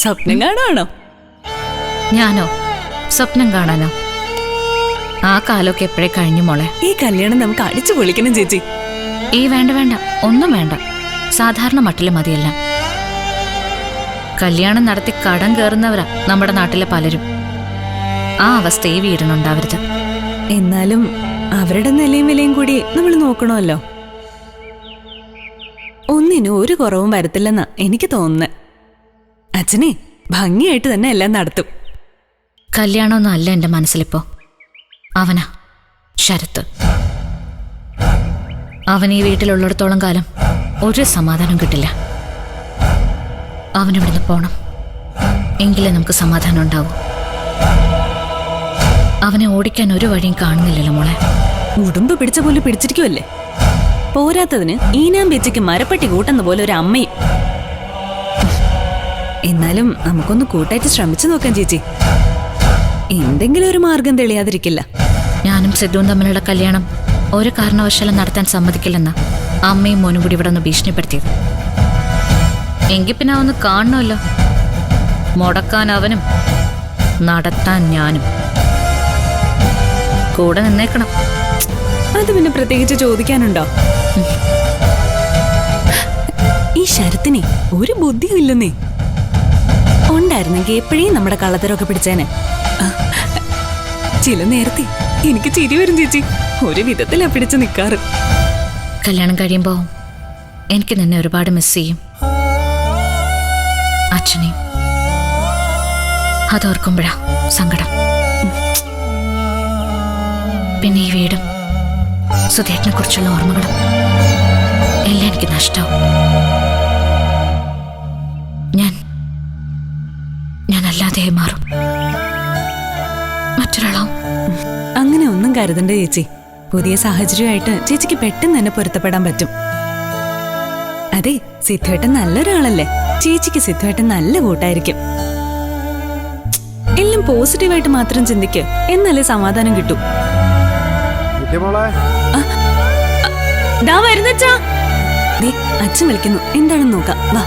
സ്വപ്നം കാണുവാണോ? ഞാനോ സ്വപ്നം കാണാനോ? ആ കാലമൊക്കെ എപ്പോഴേ കഴിഞ്ഞു മോളെ. ഈ കല്യാണം നമുക്ക് അടിച്ചു പൊളിക്കണം ചേച്ചി. വേണ്ട വേണ്ട, ഒന്നും വേണ്ട. സാധാരണ മട്ടില് മതിയെല്ലാം. കല്യാണം നടത്തി കടം കയറുന്നവരാ നമ്മുടെ നാട്ടിലെ പലരും. ആ അവസ്ഥ ഈ വീടിനുണ്ടാവരുത്. എന്നാലും അവരുടെ നിലയും വിലയും കൂടി നമ്മൾ നോക്കണമല്ലോ. ഒന്നിനും ഒരു കുറവും വരത്തില്ലെന്നാ എനിക്ക് തോന്നുന്നത്. അച്ഛനെ ഭംഗിയായിട്ട് തന്നെ എല്ലാം നടത്തും. കല്യാണമൊന്നും അല്ല എന്റെ മനസ്സിലിപ്പോ. അവനാ ശരത്ത്. അവൻ ഈ വീട്ടിലുള്ളിടത്തോളം കാലം ഒരു സമാധാനം കിട്ടില്ല. അവനിവിടുന്ന് പോണം, എങ്കിലേ നമുക്ക് സമാധാനം ഉണ്ടാവൂ. അവനെ ഓടിക്കാൻ ഒരു വഴിയും കാണുന്നില്ലല്ലോ മോളെ. ഉടുമ്പ് പിടിച്ച പോലെ പിടിച്ചിരിക്കുമല്ലേ. പോരാത്തതിന് ഈനാം വെച്ചിക്ക് മരപ്പട്ടി കൂട്ടുന്ന പോലെ ഒരു അമ്മയും. എന്നാലും നമുക്കൊന്ന് കൂട്ടായിട്ട് ശ്രമിച്ചു നോക്കാം ചേച്ചി. എന്തെങ്കിലും ഒരു മാർഗം തെളിയാതിരിക്കില്ല. ഞാനും സിദ്ധുവും തമ്മിലുള്ള കല്യാണം ഒരു കാരണവശാലും നടത്താൻ സമ്മതിക്കില്ലെന്ന അമ്മയും മോനും കൂടി ഇവിടെ ഒന്ന് ഭീഷണിപ്പെടുത്തിയത്. എങ്കിൽ പിന്നെ അവന്ന് കാണണമല്ലോ. മുടക്കാൻ അവനും നടത്താൻ ഞാനും. കൂടെ നിന്നേക്കണം. അത് പിന്നെ പ്രത്യേകിച്ച് ചോദിക്കാനുണ്ടോ? ഈ ശരത്തിനെ ഒരു ബുദ്ധിയും ഇല്ലെന്നേ. ഉണ്ടായിരുന്നെങ്കിൽ എപ്പോഴേ നമ്മുടെ കള്ളത്തരമൊക്കെ പിടിച്ചേനെ. ചില നേരത്തെ എനിക്ക് ചിരി വരും ചേച്ചി. ഒരു വിധത്തിലാ പിടിച്ചു നിൽക്കാറ്. കല്യാണം കഴിയുമ്പോ എനിക്ക് നിന്നെ ഒരുപാട് മിസ് ചെയ്യും, അച്ഛനെയും. അതോർക്കുമ്പോഴാ സങ്കടം. പിന്നെ ഈ വീടും സുധേട്ടനെ കുറിച്ചുള്ള ഓർമ്മകളും എല്ലാം എനിക്ക് നഷ്ടമാവും. ഞാൻ അല്ലാതെ മാറും, മറ്റൊരാളാവും. അങ്ങനെ ഒന്നും കരുതണ്ട ചേച്ചി. പുതിയ സാഹചര്യമായിട്ട് ചേച്ചിക്ക് പെട്ടെന്ന് തന്നെ പൊരുത്തപ്പെടാൻ പറ്റും. അതെ, സിദ്ധുവേട്ടൻ നല്ലൊരാളല്ലേ. ചേച്ചിക്ക് സിദ്ധുവേട്ടൻ നല്ല കൂട്ടായിരിക്കും. എല്ലാം പോസിറ്റീവായിട്ട് മാത്രം ചിന്തിക്ക്, എന്നാലേ സമാധാനം കിട്ടൂ. അച്ഛൻ വിളിക്കുന്നു, എന്താണെന്ന് നോക്കാം. വാ.